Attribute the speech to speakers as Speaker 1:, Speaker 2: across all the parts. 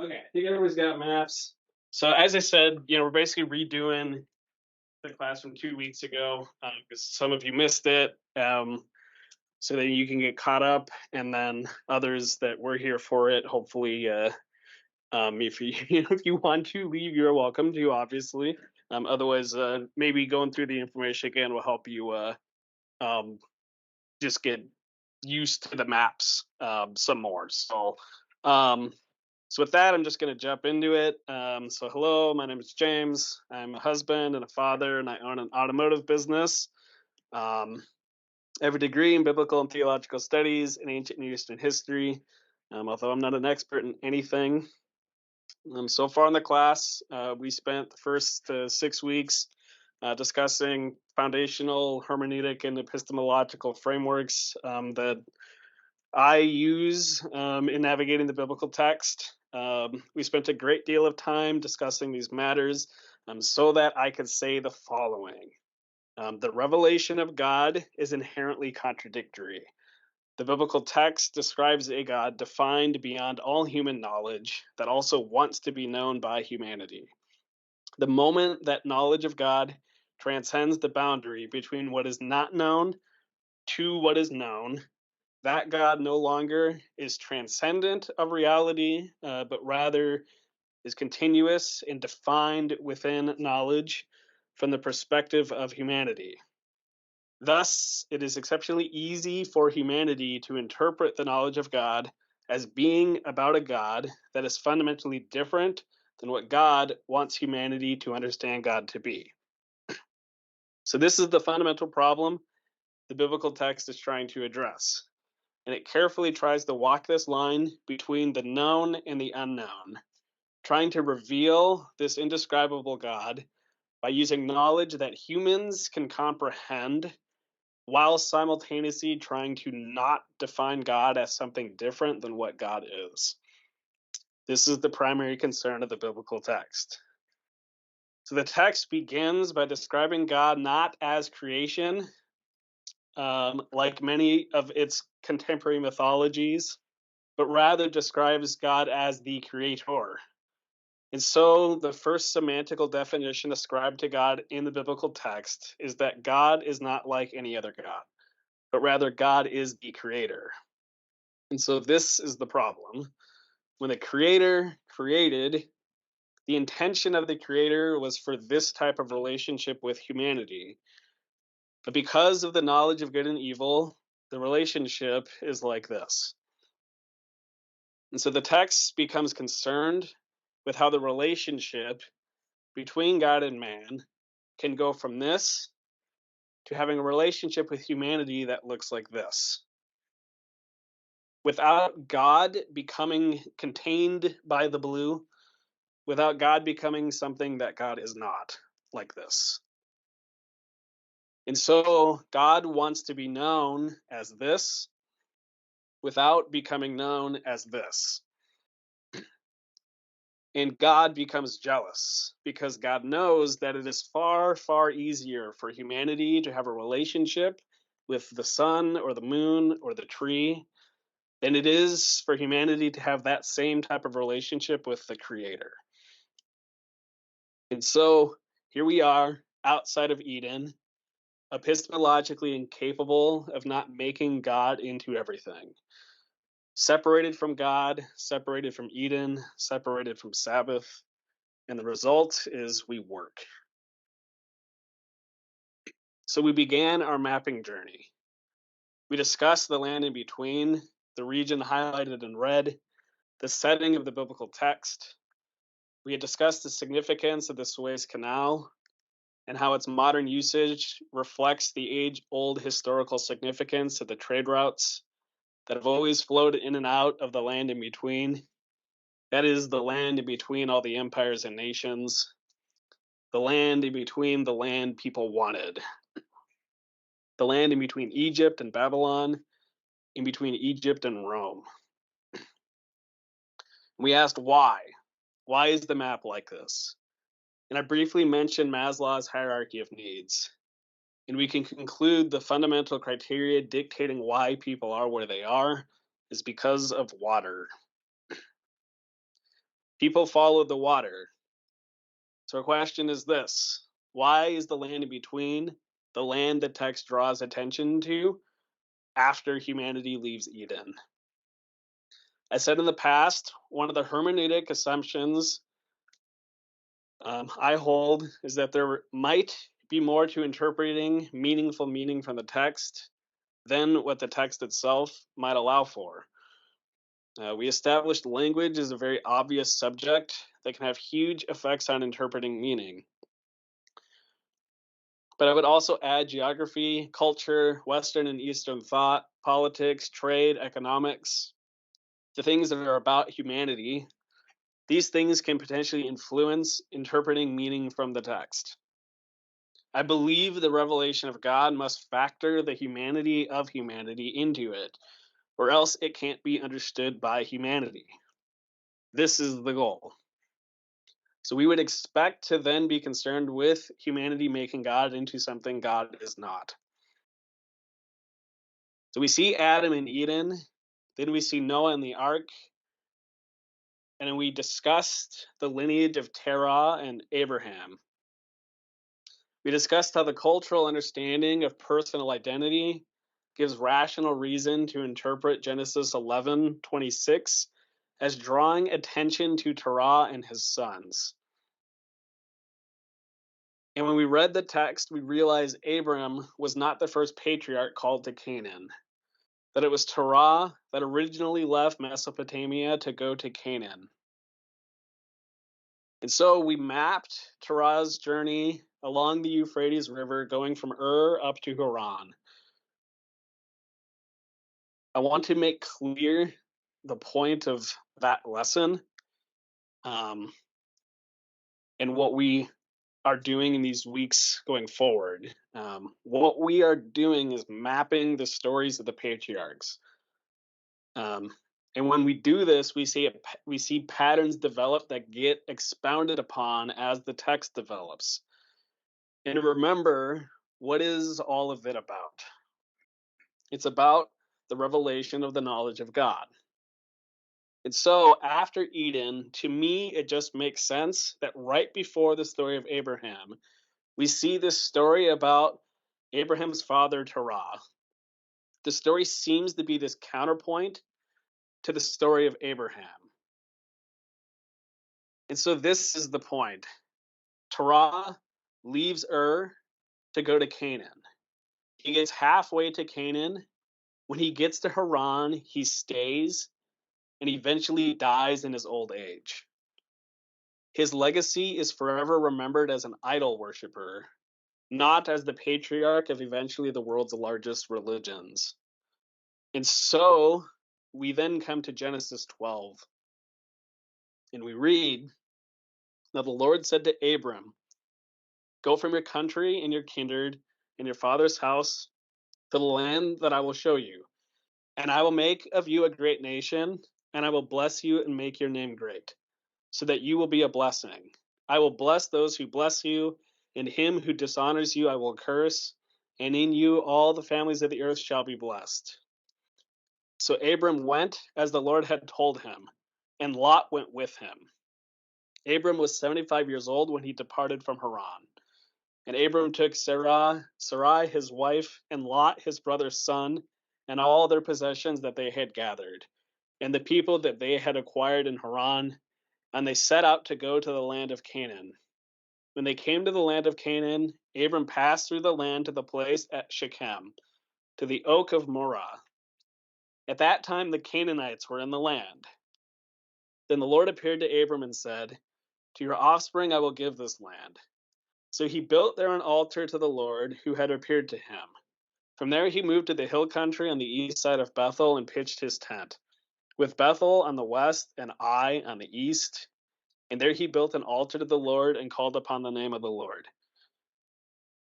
Speaker 1: Okay, I think everybody's got maps. So as I said, we're basically redoing the class from 2 weeks ago because some of you missed it, so that you can get caught up, and then others that were here for it, hopefully, if you if you want to leave, you're welcome to, obviously. Otherwise, maybe going through the information again will help you um, just get used to the maps some more. Um, So with that, I'm just going to jump into it. So hello, my name is James. I'm a husband and a father, and I own an automotive business. Um, I have a degree in biblical and theological studies in ancient Near Eastern history, although I'm not an expert in anything. So far in the class, we spent the first 6 weeks discussing foundational hermeneutic and epistemological frameworks that I use in navigating the biblical text. We spent a great deal of time discussing these matters so that I could say the following. The revelation of God is inherently contradictory. The biblical text describes a God defined beyond all human knowledge that also wants to be known by humanity. The moment that knowledge of God transcends the boundary between what is not known to what is known, that God no longer is transcendent of reality, but rather is continuous and defined within knowledge from the perspective of humanity. Thus, it is exceptionally easy for humanity to interpret the knowledge of God as being about a God that is fundamentally different than what God wants humanity to understand God to be. So, this is the fundamental problem the biblical text is trying to address. And it carefully tries to walk this line between the known and the unknown, trying to reveal this indescribable God by using knowledge that humans can comprehend while simultaneously trying to not define God as something different than what God is. This is the primary concern of the biblical text. So the text begins by describing God not as creation, like many of its contemporary mythologies, but rather describes God as the creator. And so the first semantical definition ascribed to God in the biblical text is that God is not like any other God, but rather God is the creator. And so this is the problem. When the creator created, the intention of the creator was for this type of relationship with humanity. But because of the knowledge of good and evil, the relationship is like this. And so the text becomes concerned with how the relationship between God and man can go from this to having a relationship with humanity that looks like this. Without God becoming contained by the blue, without God becoming something that God is not, like this. And so God wants to be known as this without becoming known as this. And God becomes jealous because God knows that it is far, far easier for humanity to have a relationship with the sun or the moon or the tree than it is for humanity to have that same type of relationship with the Creator. And so here we are outside of Eden, epistemologically incapable of not making God into everything. Separated from God, separated from Eden, separated from Sabbath, and the result is we work. So we began our mapping journey. We discussed the land in between, the region highlighted in red, the setting of the biblical text. We had discussed the significance of the Suez Canal and how its modern usage reflects the age-old historical significance of the trade routes that have always flowed in and out of the land in between. That is the land in between all the empires and nations, the land in between the land people wanted, the land in between Egypt and Babylon, in between Egypt and Rome. We asked why. Why is the map like this? And I briefly mentioned Maslow's hierarchy of needs. And we can conclude the fundamental criteria dictating why people are where they are is because of water. People followed the water. So our question is this: why is the land in between the land the text draws attention to after humanity leaves Eden? I said in the past, one of the hermeneutic assumptions I hold is that there might be more to interpreting meaningful meaning from the text than what the text itself might allow for. We established language is a very obvious subject that can have huge effects on interpreting meaning. But I would also add geography, culture, Western and Eastern thought, politics, trade, economics, the things that are about humanity. These things can potentially influence interpreting meaning from the text. I believe the revelation of God must factor the humanity of humanity into it, or else it can't be understood by humanity. This is the goal. So we would expect to then be concerned with humanity making God into something God is not. So we see Adam in Eden, then we see Noah in the ark, and then we discussed the lineage of Terah and Abraham. We discussed how the cultural understanding of personal identity gives rational reason to interpret Genesis 11:26 as drawing attention to Terah and his sons. And when we read the text, we realized Abram was not the first patriarch called to Canaan, that it was Terah that originally left Mesopotamia to go to Canaan. And so we mapped Terah's journey along the Euphrates River, going from Ur up to Haran. I want to make clear the point of that lesson and what we are doing in these weeks going forward. What we are doing is mapping the stories of the patriarchs. And when we do this, we see patterns develop that get expounded upon as the text develops. And remember, what is all of it about? It's about the revelation of the knowledge of God. And so after Eden, to me, it just makes sense that right before the story of Abraham, we see this story about Abraham's father, Terah. The story seems to be this counterpoint to the story of Abraham. And so this is the point. Terah leaves Ur to go to Canaan. He gets halfway to Canaan. When he gets to Haran, he stays and eventually dies in his old age. His legacy is forever remembered as an idol worshiper, not as the patriarch of eventually the world's largest religions. And so we then come to Genesis 12, and we read, "Now the Lord said to Abram, go from your country and your kindred and your father's house to the land that I will show you. And I will make of you a great nation, and I will bless you and make your name great, so that you will be a blessing. I will bless those who bless you, and him who dishonors you I will curse, and in you all the families of the earth shall be blessed." So Abram went as the Lord had told him, and Lot went with him. Abram was 75 years old when he departed from Haran. And Abram took Sarai his wife, and Lot his brother's son, and all their possessions that they had gathered, and the people that they had acquired in Haran, and they set out to go to the land of Canaan. When they came to the land of Canaan, Abram passed through the land to the place at Shechem, to the oak of Morah. At that time the Canaanites were in the land. Then the Lord appeared to Abram and said, "To your offspring I will give this land." So he built there an altar to the Lord who had appeared to him. From there he moved to the hill country on the east side of Bethel and pitched his tent, with Bethel on the west and Ai on the east. And there he built an altar to the Lord and called upon the name of the Lord.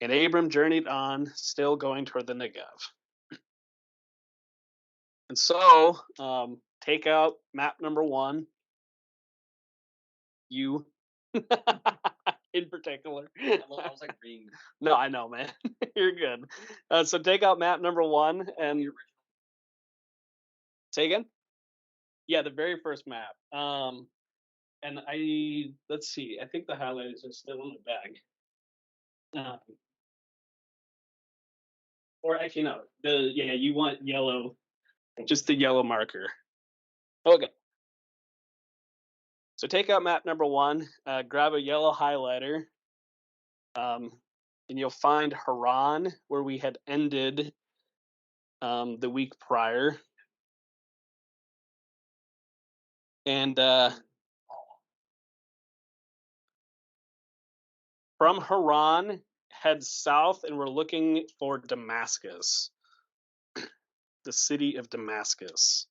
Speaker 1: And Abram journeyed on, still going toward the Negev. And so, take out map number 1. You. In particular.
Speaker 2: I was like reading.
Speaker 1: No, I know, man. You're good. So take out map number 1 and say again. Yeah, the very first map. And let's see, I think the highlighters are still in the bag. Or actually, no, you want yellow, just the yellow marker. Okay. So take out map number 1, grab a yellow highlighter, and you'll find Haran, where we had ended the week prior. And from Haran, head south, and we're looking for Damascus, the city of Damascus.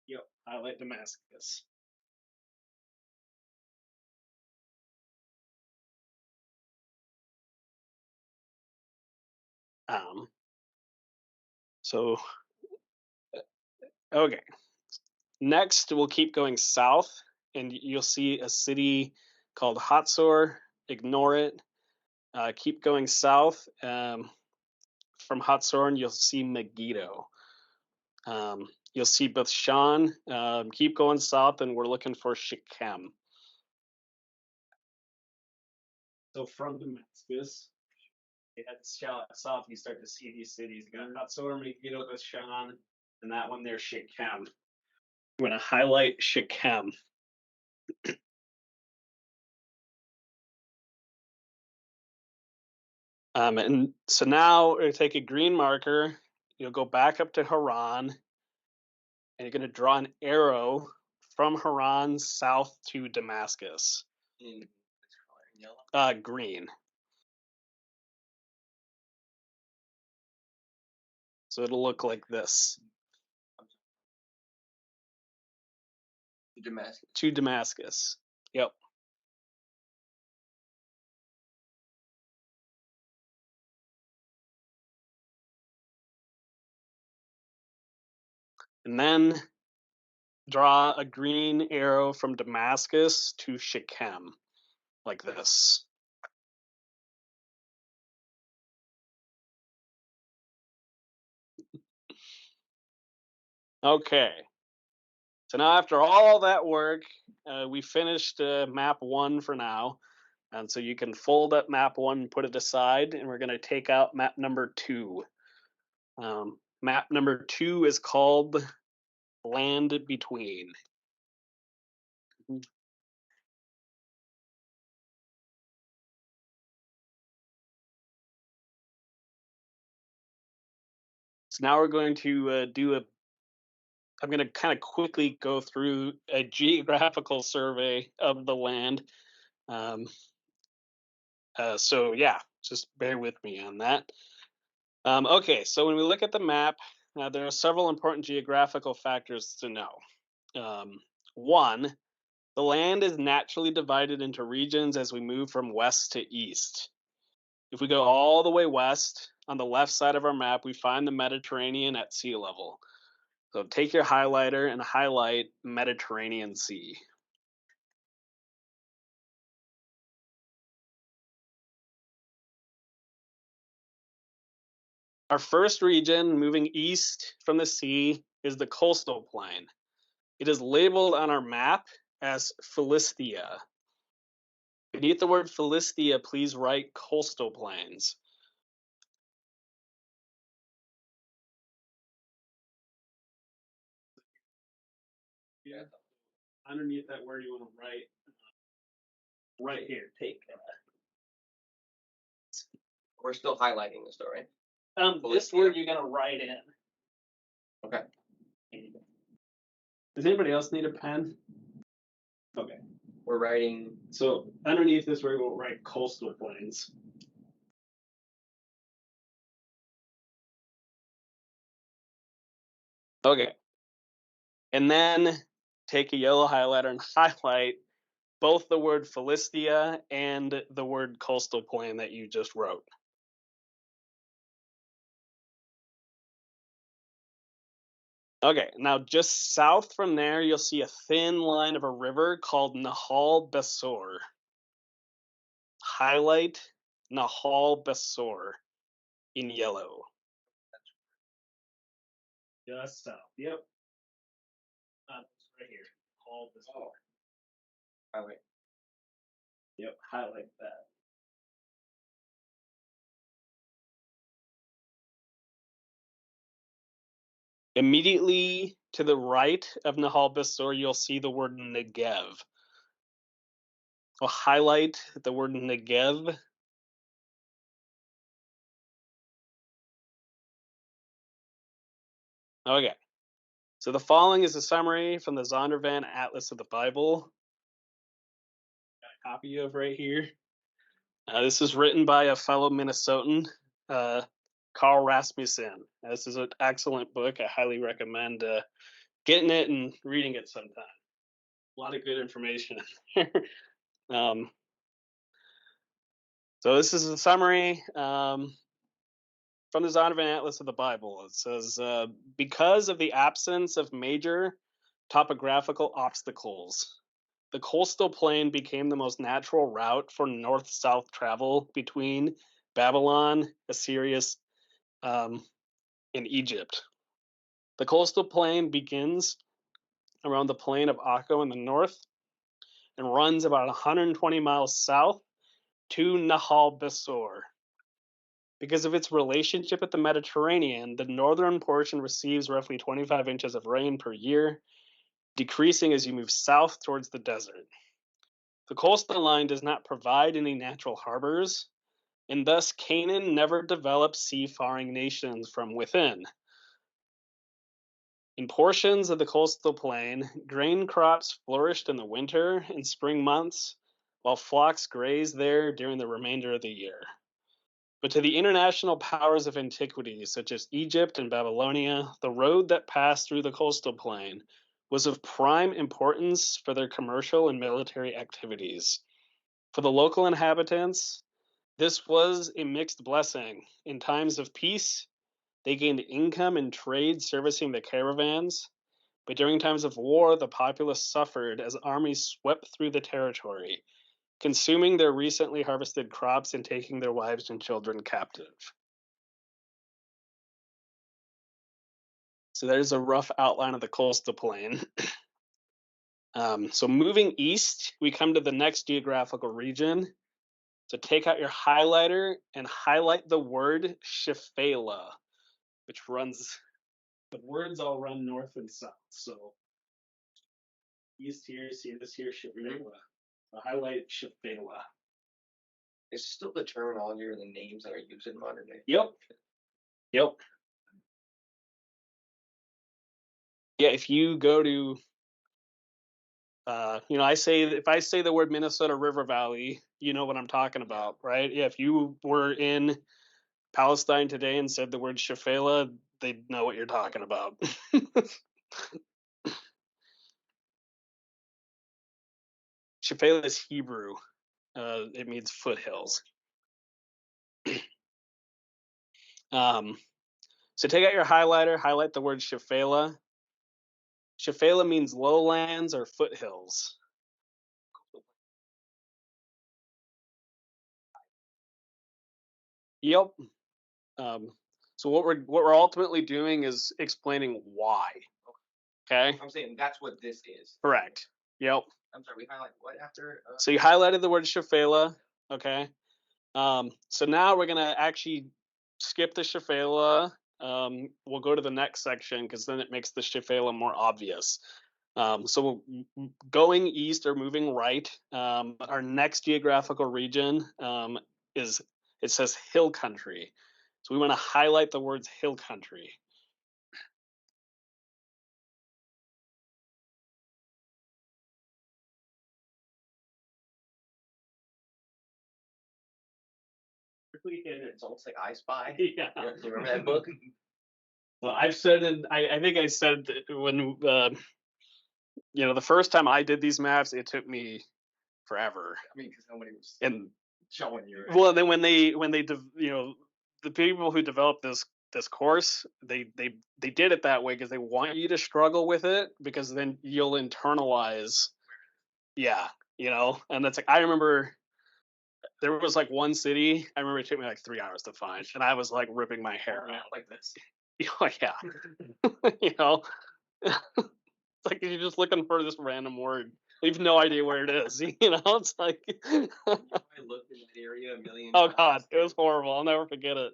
Speaker 1: Yep, highlight Damascus. So, okay. Next, we'll keep going south, and you'll see a city called Hatzor. Ignore it. Keep going south. From Hatzor, and you'll see Megiddo. You'll see Beth Shan. Keep going south, and we're looking for Shechem. So from Damascus, you head south, you start to see these cities. You got Hatzor, Megiddo, Beth Shan, and that one there, Shechem. I'm going to highlight Shechem. And so now you take a green marker, you'll go back up to Haran, and you're going to draw an arrow from Haran south to Damascus. In yellow? Green. So it'll look like this.
Speaker 2: Damascus.
Speaker 1: To Damascus. Yep. And then draw a green arrow from Damascus to Shechem, like this. Okay. So now after all that work, we finished map 1 for now. And so you can fold up map 1 and put it aside, and we're going to take out map number 2. Map number 2 is called Land Between. So now we're going to I'm going to kind of quickly go through a geographical survey of the land. So yeah, just bear with me on that. Okay, so when we look at the map, there are several important geographical factors to know. One, the land is naturally divided into regions as we move from west to east. If we go all the way west, on the left side of our map, we find the Mediterranean at sea level. So take your highlighter and highlight Mediterranean Sea. Our first region, moving east from the sea, is the coastal plain. It is labeled on our map as Philistia. Beneath the word Philistia, please write coastal plains. Yeah. Underneath that word, you want to write right here. Take.
Speaker 2: We're still highlighting this, though, right?
Speaker 1: This word you're gonna write in.
Speaker 2: Okay.
Speaker 1: Does anybody else need a pen? Okay.
Speaker 2: We're writing.
Speaker 1: So underneath this word, we'll write coastal plains. Okay. And then take a yellow highlighter and highlight both the word Philistia and the word coastal plain that you just wrote. Okay, now just south from there, you'll see a thin line of a river called Nahal Besor. Highlight Nahal Besor in yellow. Just south. Yep. It's right here. All this.
Speaker 2: Oh. Highway.
Speaker 1: Yep. Highlight that. Immediately to the right of Nahal Besor, you'll see the word Negev. I'll highlight the word Negev. Okay. So the following is a summary from the Zondervan Atlas of the Bible. Got a copy of right here. This is written by a fellow Minnesotan, Carl Rasmussen. This is an excellent book. I highly recommend getting it and reading it sometime. A lot of good information in there. So this is a summary from the Zondervan Atlas of the Bible. It says, because of the absence of major topographical obstacles, the coastal plain became the most natural route for north-south travel between Babylon, Assyria, and Egypt. The coastal plain begins around the plain of Akko in the north and runs about 120 miles south to Nahal Besor. Because of its relationship with the Mediterranean, the northern portion receives roughly 25 inches of rain per year, decreasing as you move south towards the desert. The coastal line does not provide any natural harbors, and thus Canaan never developed seafaring nations from within. In portions of the coastal plain, grain crops flourished in the winter and spring months, while flocks grazed there during the remainder of the year. But to the international powers of antiquity, such as Egypt and Babylonia, the road that passed through the coastal plain was of prime importance for their commercial and military activities. For the local inhabitants, this was a mixed blessing. In times of peace, they gained income and trade servicing the caravans, but during times of war, the populace suffered as armies swept through the territory, consuming their recently harvested crops and taking their wives and children captive. So there's a rough outline of the coastal plain. So moving east, we come to the next geographical region. So take out your highlighter and highlight the word Shephelah, which runs, the words all run north and south. So east here, see this here, Shephelah. So highlight Shephelah.
Speaker 2: Is still the terminology or the names that are used in modern day?
Speaker 1: Yep. Yep. Yeah, if you go to, if I say the word Minnesota River Valley, you know what I'm talking about, right? Yeah, if you were in Palestine today and said the word Shephelah, they'd know what you're talking about. Shephelah is Hebrew. It means foothills. So take out your highlighter, highlight the word Shephelah. Shephelah means lowlands or foothills. Yep. So what we're ultimately doing is explaining why. Okay.
Speaker 2: I'm saying that's what this is.
Speaker 1: Correct. Yep.
Speaker 2: I'm sorry. We highlight what after?
Speaker 1: So you highlighted the word Shephelah. Okay. So now we're gonna actually skip the Shephelah. We'll go to the next section because then it makes the Shephelah more obvious. So going east or moving right, our next geographical region is, it says hill country. So we want to highlight the words hill country.
Speaker 2: It's almost like I Spy.
Speaker 1: Yeah.
Speaker 2: You remember that book?
Speaker 1: Well, I've said, and I think I said when the first time I did these maps, it took me forever.
Speaker 2: I mean, because nobody was
Speaker 1: And
Speaker 2: showing you.
Speaker 1: well, then when they the people who developed this course, they did it that way because they want you to struggle with it, because then you'll internalize. Yeah, and that's like, I remember there was like one city I remember it took me like 3 hours to find, and I was like ripping my hair out
Speaker 2: like this.
Speaker 1: Oh yeah, you know, it's like you're just looking for this random word. You have no idea where it is. You know, it's like,
Speaker 2: I looked in that area a million
Speaker 1: oh
Speaker 2: times.
Speaker 1: god, it was horrible. I'll never forget it.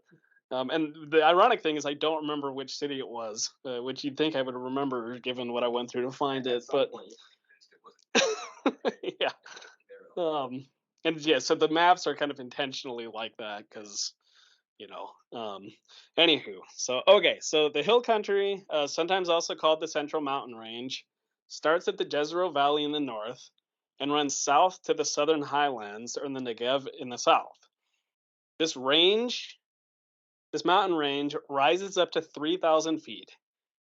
Speaker 1: And the ironic thing is, I don't remember which city it was, which you'd think I would remember given what I went through to find
Speaker 2: At
Speaker 1: it.
Speaker 2: some
Speaker 1: But
Speaker 2: point, you were convinced it was
Speaker 1: yeah,
Speaker 2: there.
Speaker 1: and yeah, so the maps are kind of intentionally like that because you know. Anywho, so okay, so the hill country, sometimes also called the Central Mountain Range, starts at the Jezreel Valley in the north and runs south to the southern highlands or in the Negev in the south. This range, this mountain range, rises up to 3,000 feet.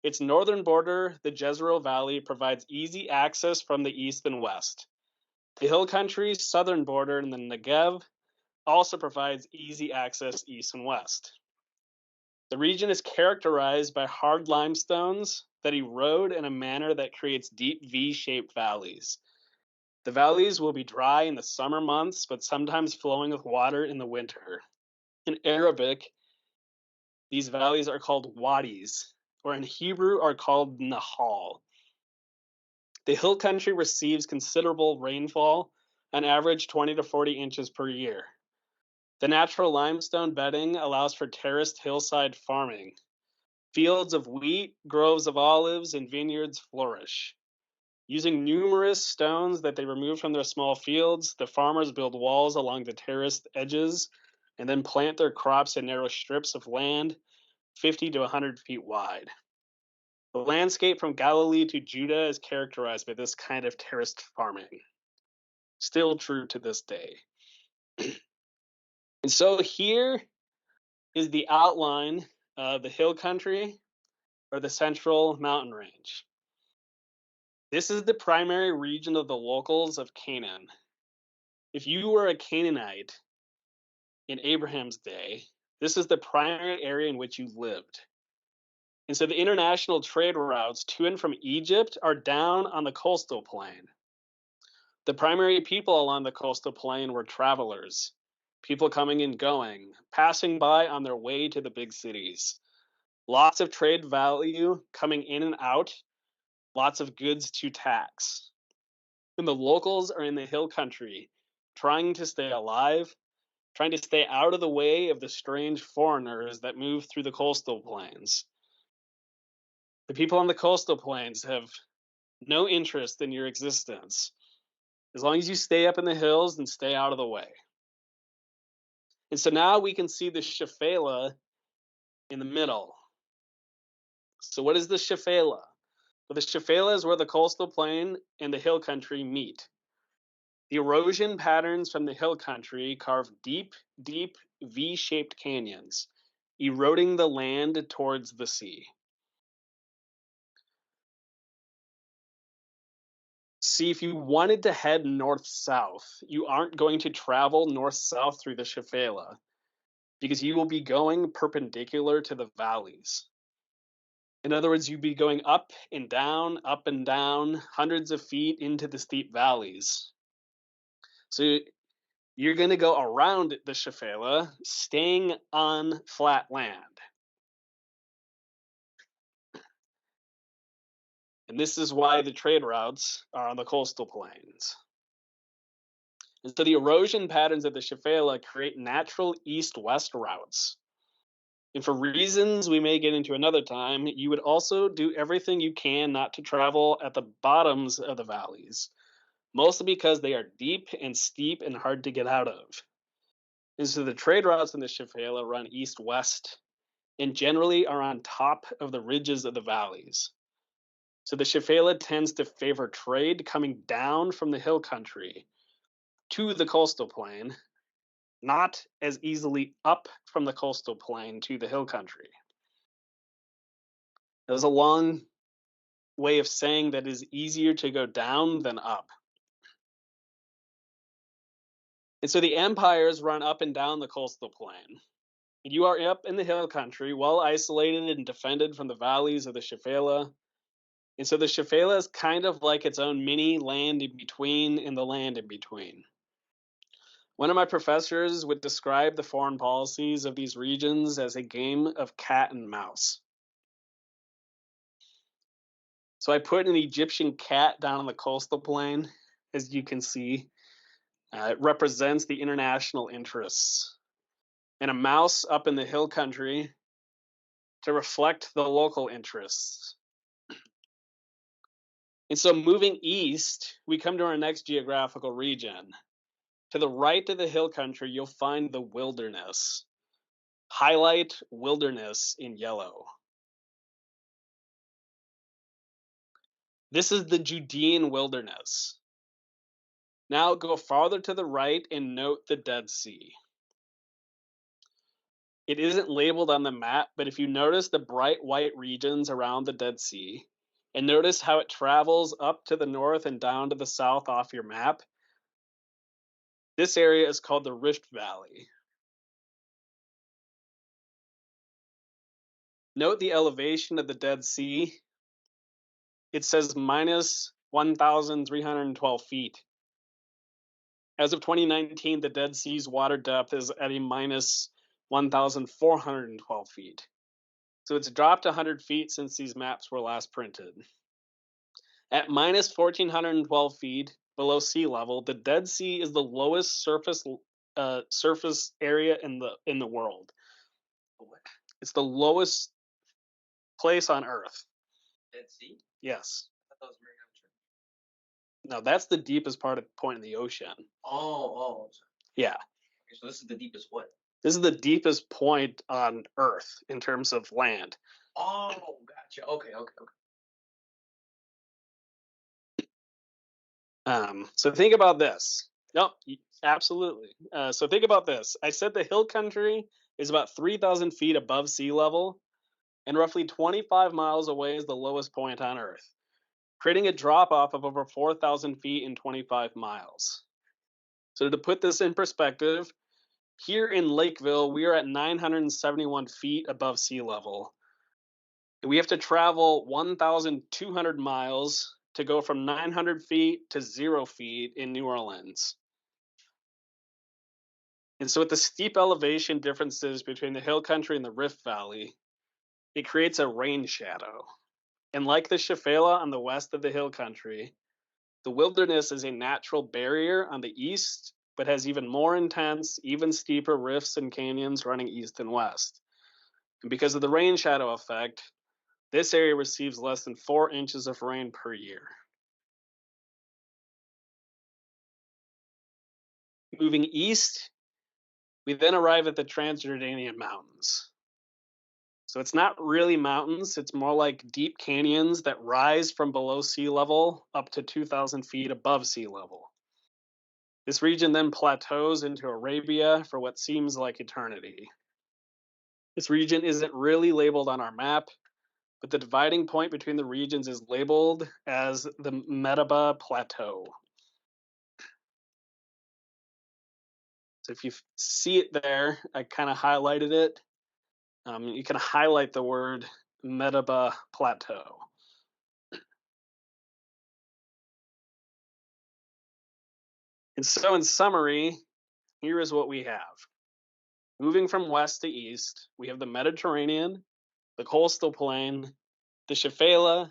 Speaker 1: Its northern border, the Jezreel Valley, provides easy access from the east and west. The hill country's southern border in the Negev also provides easy access east and west. The region is characterized by hard limestones that erode in a manner that creates deep V shaped valleys. The valleys will be dry in the summer months, but sometimes flowing with water in the winter. In Arabic, these valleys are called wadis, or in Hebrew are called nahal. The hill country receives considerable rainfall, on average 20 to 40 inches per year. The natural limestone bedding allows for terraced hillside farming. Fields of wheat, groves of olives, and vineyards flourish. Using numerous stones that they remove from their small fields, the farmers build walls along the terraced edges and then plant their crops in narrow strips of land 50 to 100 feet wide. The landscape from Galilee to Judah is characterized by this kind of terraced farming, still true to this day. And so here is the outline of the hill country or the central mountain range. This is the primary region of the locals of Canaan. If you were a Canaanite in Abraham's day, this is the primary area in which you lived. And so the international trade routes to and from Egypt are down on the coastal plain. The primary people along the coastal plain were travelers, people coming and going, passing by on their way to the big cities. Lots of trade value coming in and out, lots of goods to tax. And the locals are in the hill country, trying to stay alive, trying to stay out of the way of the strange foreigners that move through the coastal plains. The people on the coastal plains have no interest in your existence, as long as you stay up in the hills and stay out of the way. And so now we can see the Shephelah in the middle. So what is the Shephelah? Well, the Shephelah is where the coastal plain and the hill country meet. The erosion patterns from the hill country carve deep, deep V-shaped canyons, eroding the land towards the sea. See, if you wanted to head north-south, you aren't going to travel north-south through the Shephelah because you will be going perpendicular to the valleys. In other words, you'd be going up and down, hundreds of feet into the steep valleys. So you're going to go around the Shephelah, staying on flat land. And this is why the trade routes are on the coastal plains. And so the erosion patterns of the Shephelah create natural east-west routes. And for reasons we may get into another time, you would also do everything you can not to travel at the bottoms of the valleys, mostly because they are deep and steep and hard to get out of. And so the trade routes in the Shephelah run east-west and generally are on top of the ridges of the valleys. So the Shephelah tends to favor trade coming down from the hill country to the coastal plain, not as easily up from the coastal plain to the hill country. That was a long way of saying that it is easier to go down than up. And so the empires run up and down the coastal plain. You are up in the hill country, well isolated and defended from the valleys of the Shephelah. And so the Shephelah is kind of like its own mini land in between and the land in between. One of my professors would describe the foreign policies of these regions as a game of cat and mouse. So I put an Egyptian cat down on the coastal plain, as you can see. It represents the international interests, and a mouse up in the hill country to reflect the local interests. And so moving east, we come to our next geographical region. To the right of the hill country, you'll find the wilderness. Highlight wilderness in yellow. This is the Judean wilderness. Now go farther to the right and note the Dead Sea. It isn't labeled on the map, but if you notice the bright white regions around the Dead Sea, and notice how it travels up to the north and down to the south off your map, this area is called the Rift Valley. Note the elevation of the Dead Sea. It says minus 1,312 feet. As of 2019, the Dead Sea's water depth is at a minus 1,412 feet. So it's dropped 100 feet since these maps were last printed. At minus 1,412 feet below sea level, the Dead Sea is the lowest surface area in the world. It's the lowest place on Earth.
Speaker 2: Dead Sea?
Speaker 1: Yes.
Speaker 2: I thought that was very ocean.
Speaker 1: No, that's the deepest point in the ocean.
Speaker 2: Oh.
Speaker 1: Yeah.
Speaker 2: Okay, so this is the deepest what?
Speaker 1: This is the deepest point on Earth in terms of land.
Speaker 2: Oh, gotcha. Okay.
Speaker 1: So think about this. Yep, absolutely. So think about this. I said the hill country is about 3,000 feet above sea level, and roughly 25 miles away is the lowest point on Earth, creating a drop off of over 4,000 feet in 25 miles. So to put this in perspective, here in Lakeville, we are at 971 feet above sea level. And we have to travel 1,200 miles to go from 900 feet to 0 feet in New Orleans. And so with the steep elevation differences between the hill country and the Rift Valley, it creates a rain shadow. And like the Shafela on the west of the hill country, the wilderness is a natural barrier on the east, but has even more intense, even steeper rifts and canyons running east and west. And because of the rain shadow effect, this area receives less than 4 inches of rain per year. Moving east, we then arrive at the Transjordanian Mountains. So it's not really mountains, it's more like deep canyons that rise from below sea level up to 2,000 feet above sea level. This region then plateaus into Arabia for what seems like eternity. This region isn't really labeled on our map, but the dividing point between the regions is labeled as the Medaba Plateau. So if you see it there, I kind of highlighted it. You can highlight the word Medaba Plateau. And so in summary, here is what we have. Moving from west to east, we have the Mediterranean, the coastal plain, the Shafela,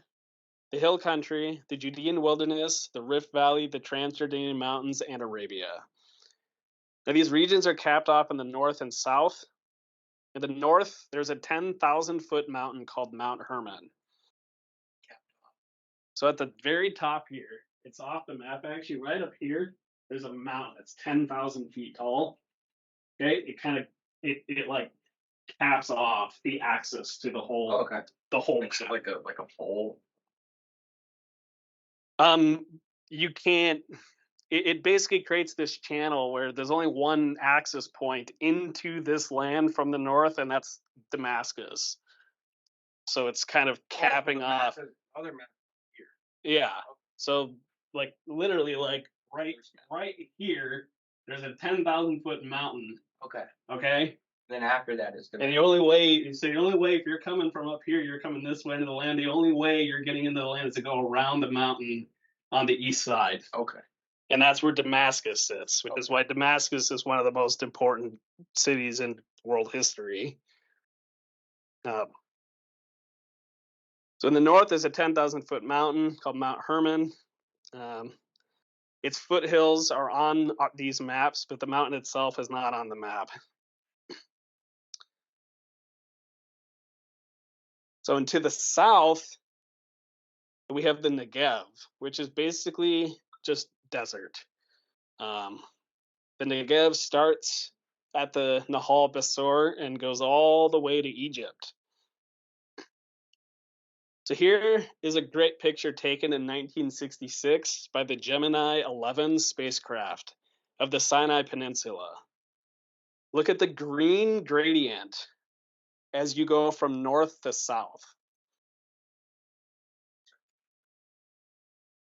Speaker 1: the hill country, the Judean wilderness, the Rift Valley, the Transjordanian mountains, and Arabia. Now these regions are capped off in the north and south. In the north, there's a 10,000-foot mountain called Mount Hermon. So at the very top here, it's off the map actually, right up here, there's a mountain that's 10,000 feet tall. Okay, it like caps off the access to the whole.
Speaker 2: Oh, okay.
Speaker 1: The whole
Speaker 2: Makes it like a pole.
Speaker 1: You can't. It basically creates this channel where there's only one access point into this land from the north, and that's Damascus. So it's kind of capping off.
Speaker 2: Other map here.
Speaker 1: Yeah. So like literally like right here, there's a 10,000-foot mountain.
Speaker 2: Okay.
Speaker 1: Okay.
Speaker 2: Then after that is
Speaker 1: the only way if you're coming from up here, you're coming this way into the land. The only way you're getting into the land is to go around the mountain on the east side.
Speaker 2: Okay.
Speaker 1: And that's where Damascus sits, which is why Damascus is one of the most important cities in world history. So So in the north is a 10,000-foot mountain called Mount Hermon. Its foothills are on these maps, but the mountain itself is not on the map. So into the south, we have the Negev, which is basically just desert. The Negev starts at the Nahal Besor and goes all the way to Egypt. So here is a great picture taken in 1966 by the Gemini 11 spacecraft of the Sinai Peninsula. Look at the green gradient as you go from north to south.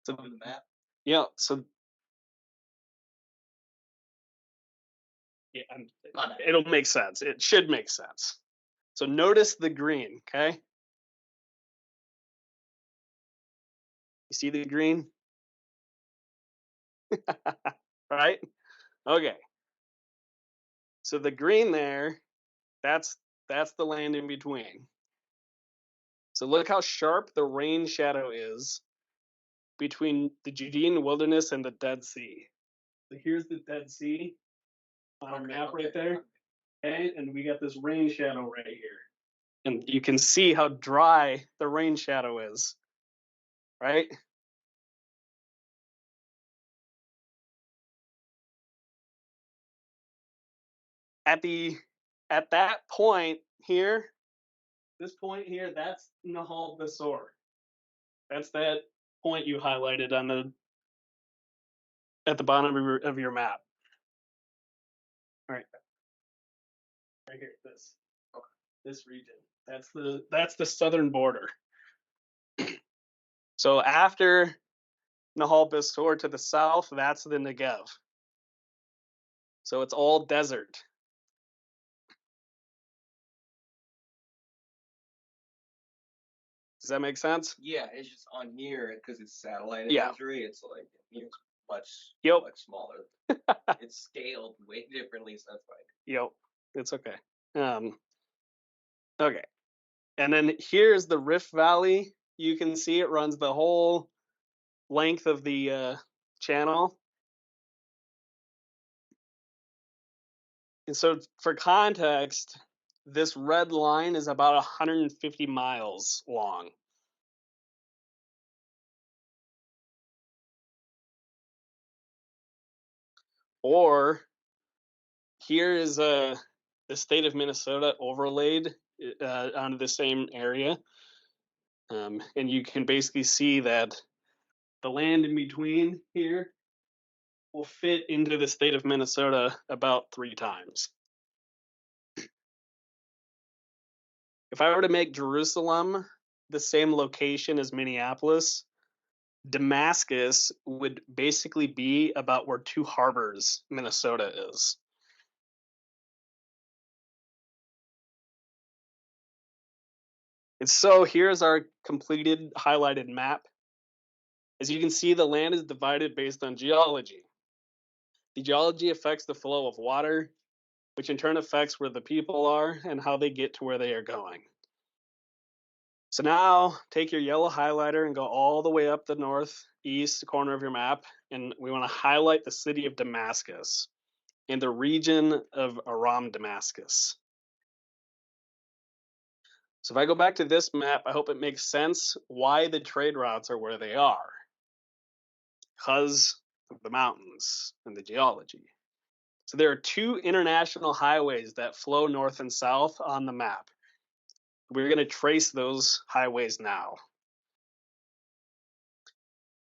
Speaker 1: So
Speaker 2: on the map.
Speaker 1: Yeah, so yeah, it'll make sense. It should make sense. So notice the green, okay? You see the green? Right? Okay. So the green there, that's the land in between. So look how sharp the rain shadow is between the Judean wilderness and the Dead Sea. So here's the Dead Sea on our map right there. Okay, and we got this rain shadow right here. And you can see how dry the rain shadow is, right? At that point here, this point here, that's Nahal Besor. That's that point you highlighted at the bottom of your map. All right. Right here, this region. That's the southern border. So after Nahal Besor to the south, that's the Negev. So it's all desert. Does that make sense?
Speaker 2: Yeah, it's just on here because it's satellite
Speaker 1: Yeah.
Speaker 2: imagery. It's like much smaller. It's scaled way differently, so that's fine.
Speaker 1: Yep, it's okay. Okay, and then here's the Rift Valley. You can see it runs the whole length of the channel. And so for context, this red line is about 150 miles long. Or here is the state of Minnesota overlaid onto the same area. And you can basically see that the land in between here will fit into the state of Minnesota about 3 times. If I were to make Jerusalem the same location as Minneapolis, Damascus would basically be about where Two Harbors, Minnesota is. And so here's our completed highlighted map. As you can see, the land is divided based on geology. The geology affects the flow of water, which in turn affects where the people are and how they get to where they are going. So now take your yellow highlighter and go all the way up the northeast corner of your map, and we want to highlight the city of Damascus and the region of Aram Damascus. So if I go back to this map, I hope it makes sense why the trade routes are where they are. Because of the mountains and the geology. So there are 2 international highways that flow north and south on the map. We're going to trace those highways now.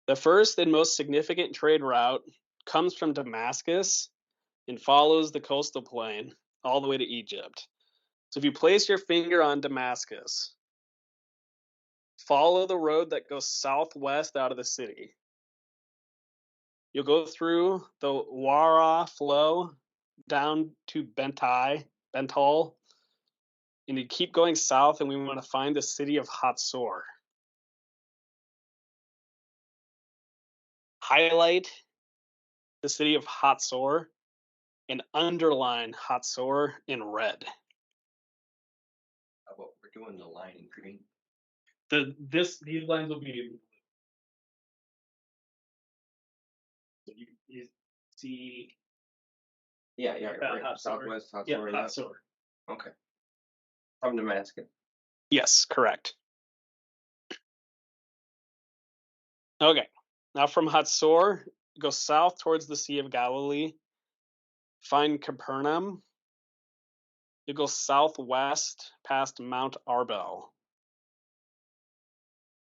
Speaker 1: The first and most significant trade route comes from Damascus and follows the coastal plain all the way to Egypt. So if you place your finger on Damascus, follow the road that goes southwest out of the city. You'll go through the Wara flow down to Bental, and you keep going south, and we want to find the city of Hatzor. Highlight the city of Hatzor and underline Hatzor in red.
Speaker 2: How about we're doing the line in green?
Speaker 1: These lines will be. You see.
Speaker 2: Yeah, right. Southwest, Hatzor, yeah.
Speaker 1: Hatzor.
Speaker 2: Okay. From Damascus.
Speaker 1: Yes, correct. Okay. Now from Hatzor, go south towards the Sea of Galilee. Find Capernaum. You go southwest past Mount Arbel.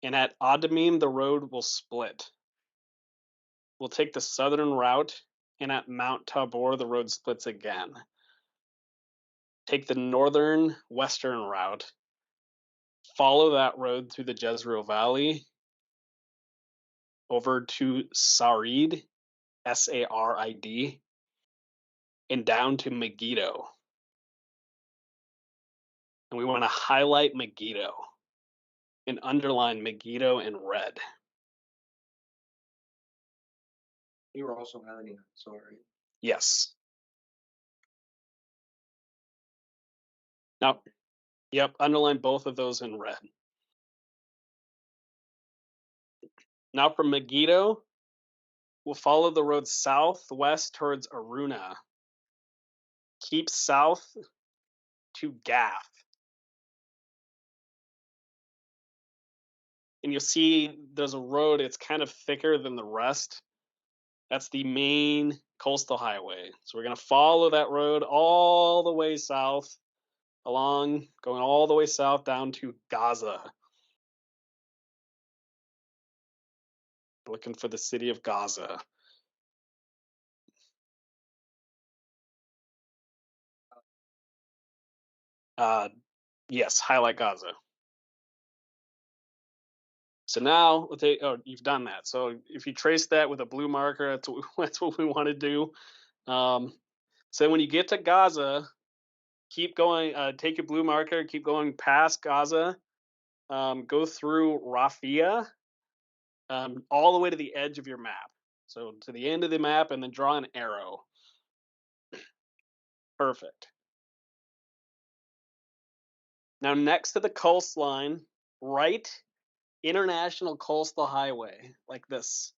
Speaker 1: And at Adamim, the road will split. We'll take the southern route, and at Mount Tabor, the road splits again. Take the northern western route. Follow that road through the Jezreel Valley over to Sarid, Sarid, and down to Megiddo. And we want to highlight Megiddo and underline Megiddo in red.
Speaker 2: You were also highlighting Hatzor, right?
Speaker 1: Yes. Now, yep, underline both of those in red. Now from Megiddo, we'll follow the road southwest towards Aruna. Keep south to Gath. And you'll see there's a road, it's kind of thicker than the rest. That's the main coastal highway. So we're going to follow that road all the way south, going all the way south down to Gaza. Looking for the city of Gaza. Yes, highlight Gaza. So now, you've done that. So if you trace that with a blue marker, that's what we want to do. So when you get to Gaza, keep going, take your blue marker, keep going past Gaza, go through Rafia, all the way to the edge of your map. So to the end of the map, and then draw an arrow. Perfect. Now next to the coastline, write International Coastal Highway, like this.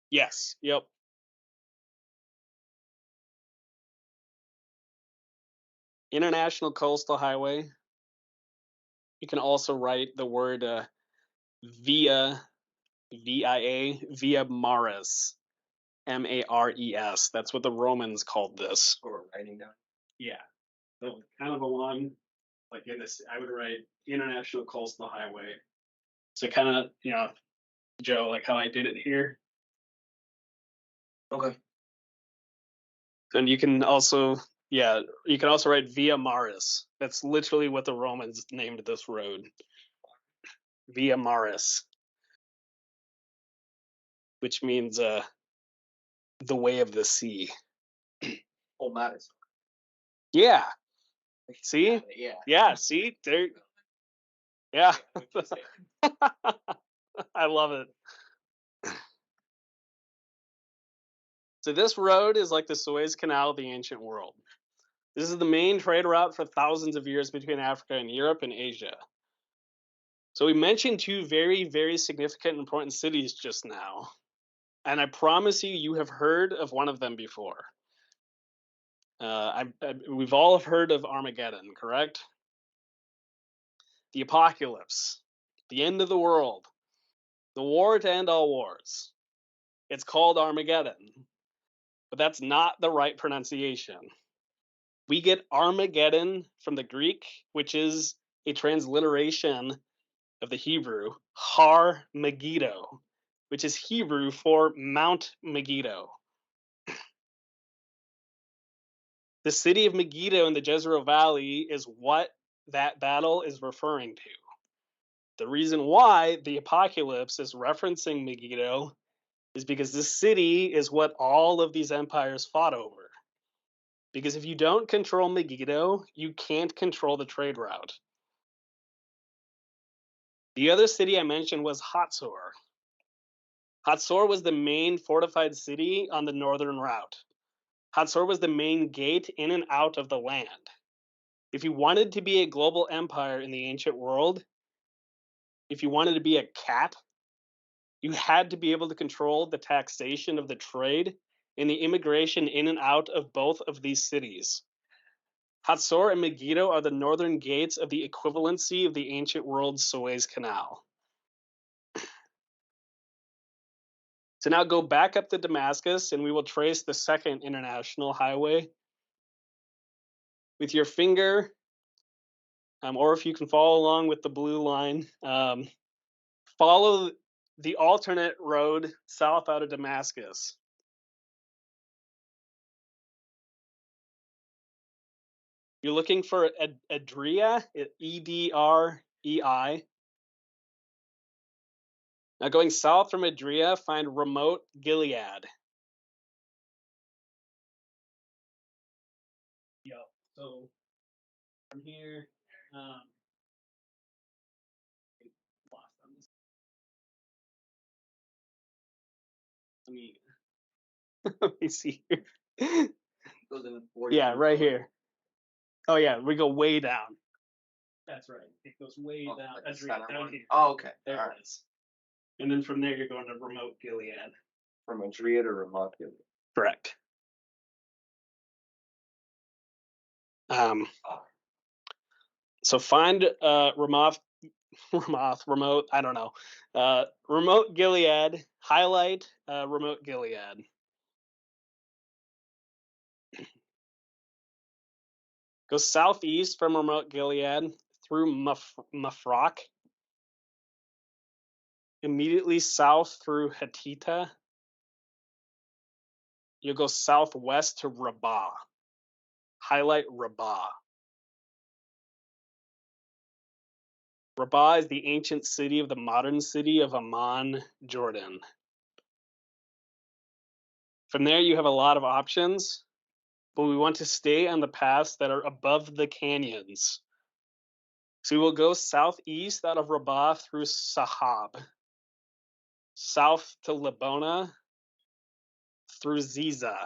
Speaker 1: Yes, yep. International Coastal Highway. You can also write the word via, V-I-A, via Maris, M-A-R-E-S. That's what the Romans called this.
Speaker 2: Or writing down.
Speaker 1: Yeah. So kind of along, like in this, I would write International Coastal Highway. So kind of, Joe, like how I did it here.
Speaker 2: Okay.
Speaker 1: And you can also write Via Maris. That's literally what the Romans named this road. Via Maris. Which means the way of the sea.
Speaker 2: Oh, Maris.
Speaker 1: Yeah. See?
Speaker 2: Yeah.
Speaker 1: Yeah, see? There. Yeah. I love it. So this road is like the Suez Canal of the ancient world. This is the main trade route for thousands of years between Africa and Europe and Asia. So we mentioned two very, very significant and important cities just now. And I promise you have heard of one of them before. We've all heard of Armageddon, correct? The apocalypse, the end of the world, the war to end all wars. It's called Armageddon, but that's not the right pronunciation. We get Armageddon from the Greek, which is a transliteration of the Hebrew Har Megiddo, which is Hebrew for Mount Megiddo. The city of Megiddo in the Jezreel Valley is what that battle is referring to. The reason why the apocalypse is referencing Megiddo is because this city is what all of these empires fought over. Because if you don't control Megiddo, you can't control the trade route. The other city I mentioned was Hatzor. Hatzor was the main fortified city on the northern route. Hatzor was the main gate in and out of the land. If you wanted to be a global empire in the ancient world, if you wanted to be a cat, you had to be able to control the taxation of the trade and the immigration in and out of both of these cities. Hatzor and Megiddo are the northern gates of the equivalency of the ancient world's Suez Canal. So now go back up to Damascus, and we will trace the second international highway. With your finger, or if you can follow along with the blue line, follow the alternate road south out of Damascus. You're looking for Edrei, Edrei. Now going south from Edrei, find Remote Gilead. Yep. So from here, let me see here. Yeah, right here. Oh yeah, we go way down. That's right. It goes way down.
Speaker 2: Like
Speaker 1: That's
Speaker 2: right
Speaker 1: down here.
Speaker 2: Oh, okay.
Speaker 1: There it is. And then from there, you're going to Remote Gilead.
Speaker 2: From Adria to Remote Gilead.
Speaker 1: Correct. So find Remote. I don't know. Remote Gilead. Highlight Remote Gilead. Go southeast from Remote Gilead through Mafraq. Immediately south through Hatita. You'll go southwest to Rabbah. Highlight Rabbah. Rabbah is the ancient city of the modern city of Amman, Jordan. From there, you have a lot of options, but we want to stay on the paths that are above the canyons. So we will go southeast out of Rabbah through Sahab, south to Labona, through Ziza.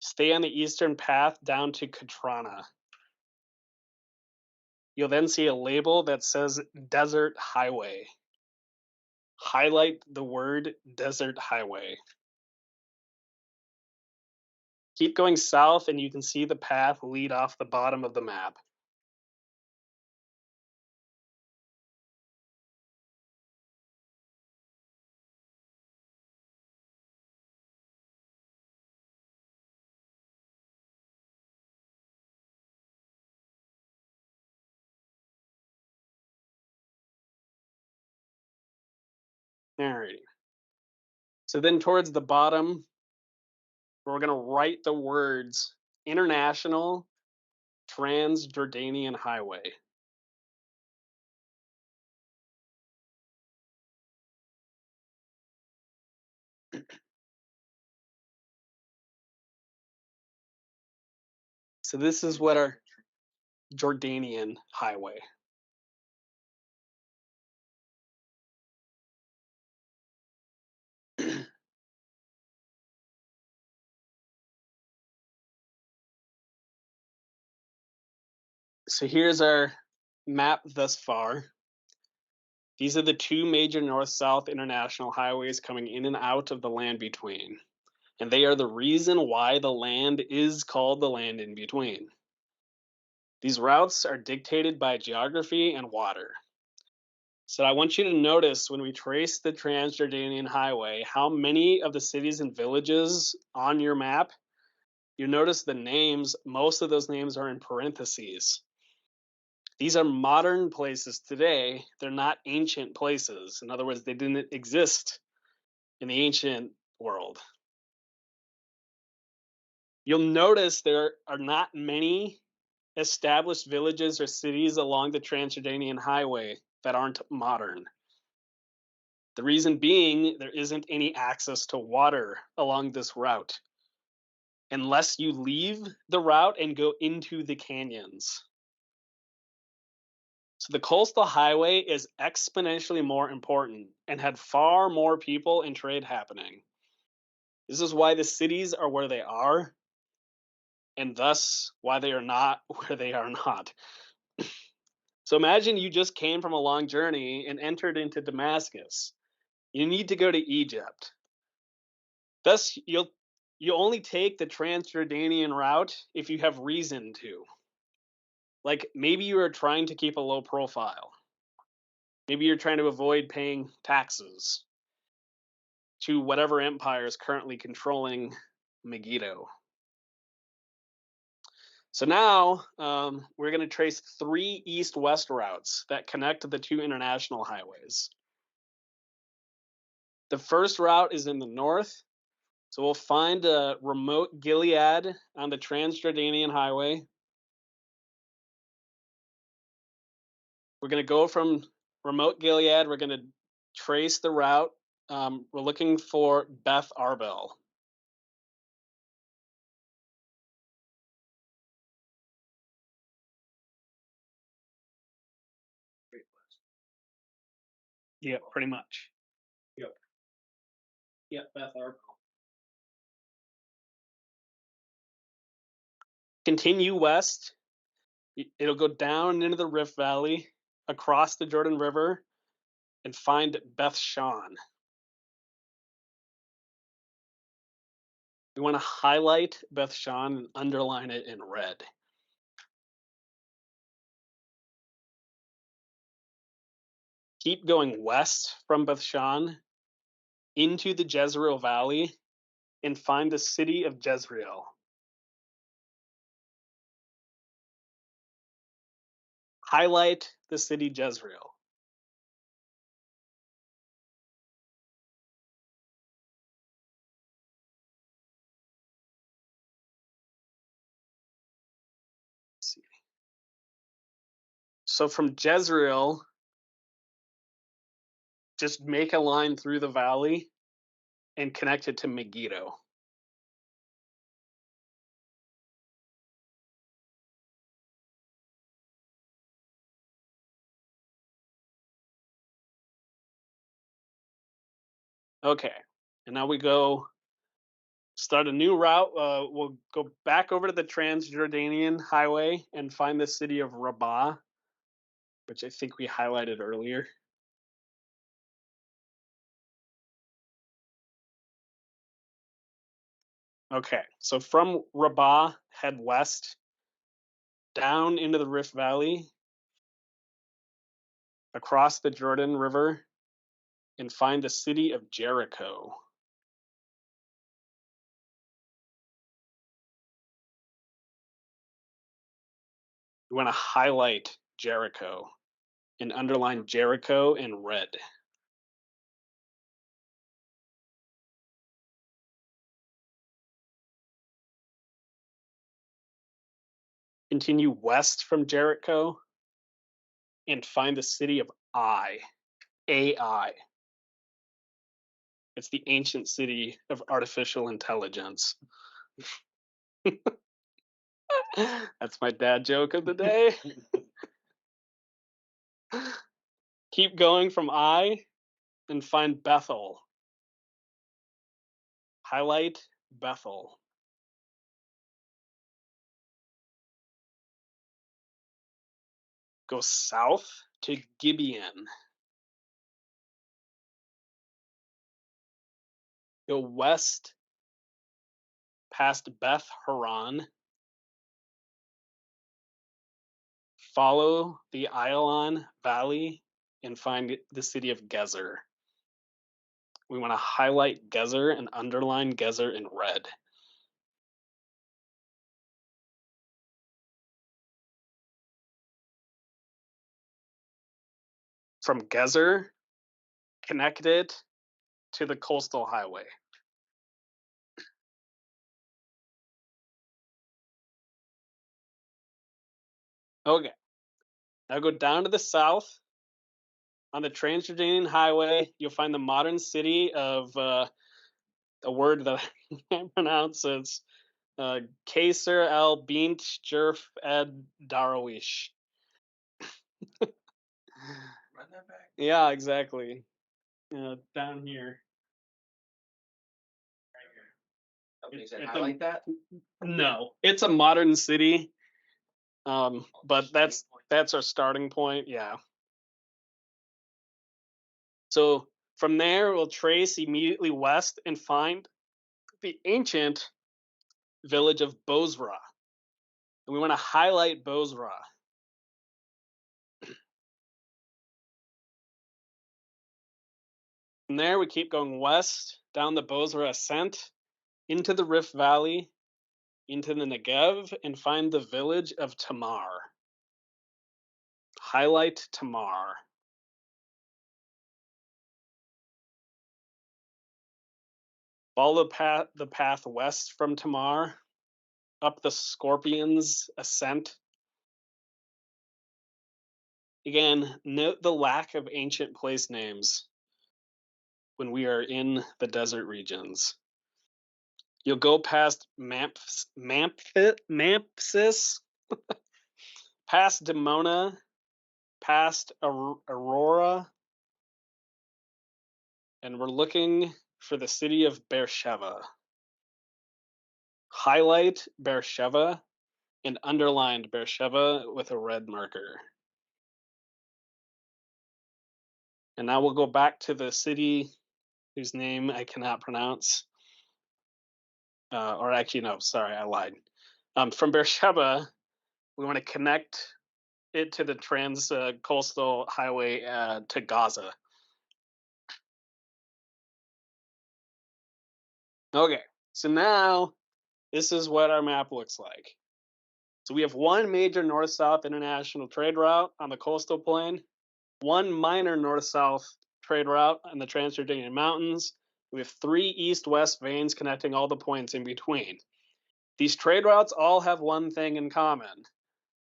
Speaker 1: Stay on the eastern path down to Katrana. You'll then see a label that says Desert Highway. Highlight the word Desert Highway. Keep going south and you can see the path lead off the bottom of the map. Alrighty. So then towards the bottom, we're going to write the words International Transjordanian Highway. So this is what our Jordanian highway. So here's our map thus far. These are the two major north-south international highways coming in and out of the land between. And they are the reason why the land is called the land in between. These routes are dictated by geography and water. So I want you to notice when we trace the Transjordanian Highway, how many of the cities and villages on your map, you notice the names, most of those names are in parentheses. These are modern places today. They're not ancient places. In other words, they didn't exist in the ancient world. You'll notice there are not many established villages or cities along the Transjordanian Highway that aren't modern. The reason being, there isn't any access to water along this route unless you leave the route and go into the canyons. So the coastal highway is exponentially more important and had far more people and trade happening. This is why the cities are where they are. and thus why they are not where they are not. So imagine you just came from a long journey and entered into Damascus. You need to go to Egypt. Thus, you only take the Transjordanian route if you have reason to. Like maybe you are trying to keep a low profile. Maybe you're trying to avoid paying taxes to whatever empire is currently controlling Megiddo. So now we're going to trace 3 east-west routes that connect to the 2 international highways. The first route is in the north. So we'll find a remote Gilead on the Transjordanian highway. We're going to go from remote Gilead. We're going to trace the route. We're looking for Beth Arbel. Yeah, pretty much. Yep. Yep, Beth Arbel. Continue west. It'll go down into the Rift Valley, across the Jordan River, and find Beth Shan. We want to highlight Beth Shan and underline it in red. Keep going west from Beth Shan into the Jezreel Valley and find the city of Jezreel. Highlight the city Jezreel. Let's see. So from Jezreel, just make a line through the valley and connect it to Megiddo. Okay, and now we go start a new route. We'll go back over to the Transjordanian highway and find the city of Rabbah, which I think we highlighted earlier. Okay, so from Rabbah, head west, down into the Rift Valley, across the Jordan River, and find the city of Jericho. We want to highlight Jericho and underline Jericho in red. Continue west from Jericho and find the city of Ai. AI. It's the ancient city of artificial intelligence. That's my dad joke of the day. Keep going from Ai and find Bethel. Highlight Bethel. Go south to Gibeon. Go west past Beth Horon. Follow the Ayalon Valley and find the city of Gezer. We want to highlight Gezer and underline Gezer in red. From Gezer, connect it to the coastal highway. Okay, now go down to the south. On the Transjordanian highway, you'll find the modern city of a word that I can't pronounce. It's Qasr el Bint Jerf ed Darwish.
Speaker 2: Run that back.
Speaker 1: Yeah, exactly. Down here.
Speaker 2: Somebody said highlight that?
Speaker 1: No, it's a modern city. But that's our starting point. Yeah. So from there, we'll trace immediately west and find the ancient village of Bozrah. And we want to highlight Bozrah. From there, we keep going west down the Bozrah ascent into the Rift Valley, into the Negev, and find the village of Tamar. Highlight Tamar. Follow the path west from Tamar, up the Scorpion's ascent. Again, note the lack of ancient place names when we are in the desert regions. You'll go past Mampsis, past Dimona, past Aurora, and we're looking for the city of Beersheba. Highlight Beersheba and underlined Beersheba with a red marker. And now we'll go back to the city whose name I cannot pronounce. Or actually, no, sorry, I lied. From Beersheba, we want to connect it to the trans-coastal highway to Gaza. Okay, so now this is what our map looks like. So we have one major north-south international trade route on the coastal plain, one minor north-south trade route on the Transjordanian Mountains. We have 3 east-west veins connecting all the points in between. These trade routes all have one thing in common,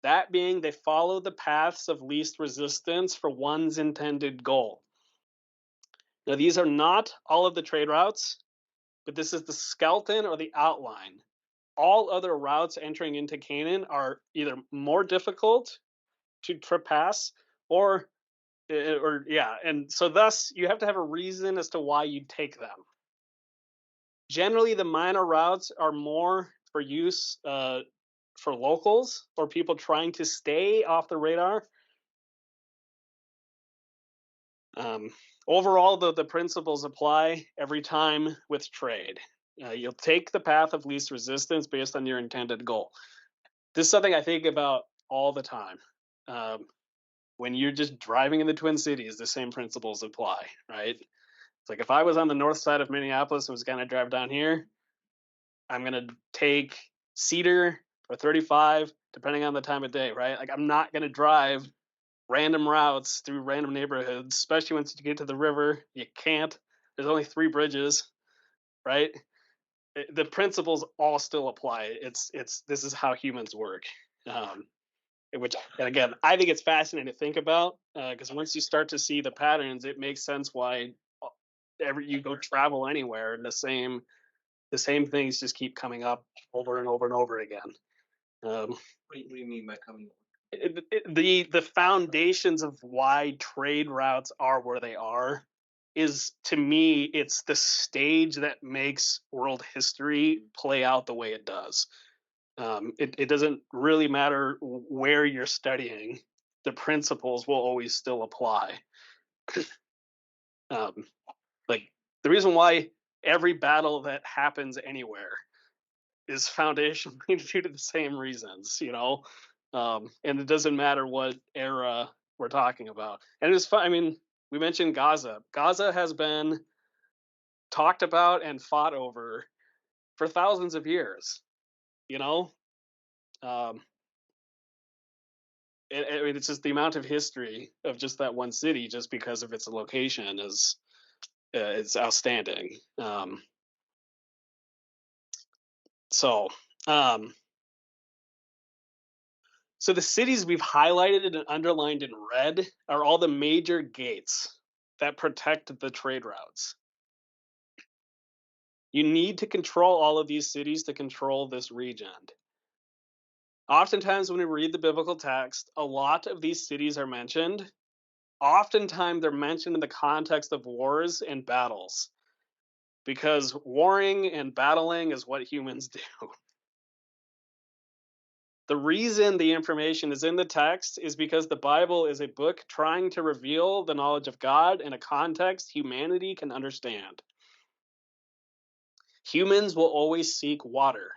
Speaker 1: that being they follow the paths of least resistance for one's intended goal. Now, these are not all of the trade routes, but this is the skeleton or the outline. All other routes entering into Canaan are either more difficult to trespass or yeah, and so thus you have to have a reason as to why you take them. Generally, the minor routes are more for use for locals or people trying to stay off the radar. Overall, the principles apply every time with trade. You'll take the path of least resistance based on your intended goal. This is something I think about all the time. When you're just driving in the Twin Cities, the same principles apply, right? It's like if I was on the north side of Minneapolis and was going to drive down here, I'm going to take Cedar or 35, depending on the time of day, right? Like I'm not going to drive random routes through random neighborhoods, especially once you get to the river. You can't. There's only 3 bridges, right? The principles all still apply. This is how humans work. Which, and again, I think it's fascinating to think about because once you start to see the patterns, it makes sense why you go travel anywhere and the same things just keep coming up over and over and over again.
Speaker 2: What do you mean by coming over?
Speaker 1: The foundations of why trade routes are where they are is, to me, it's the stage that makes world history play out the way it does. It doesn't really matter where you're studying, the principles will always still apply. Like the reason why every battle that happens anywhere is foundationally due to the same reasons, and it doesn't matter what era we're talking about. And it's fun. I mean, we mentioned Gaza. Gaza has been talked about and fought over for thousands of years, I mean, it's just the amount of history of just that one city, just because of its location, is it's outstanding. So the cities we've highlighted and underlined in red are all the major gates that protect the trade routes. You need to control all of these cities to control this region. Oftentimes, when we read the biblical text, a lot of these cities are mentioned. Oftentimes, they're mentioned in the context of wars and battles. because warring and battling is what humans do. The reason the information is in the text is because the Bible is a book trying to reveal the knowledge of God in a context humanity can understand. Humans will always seek water.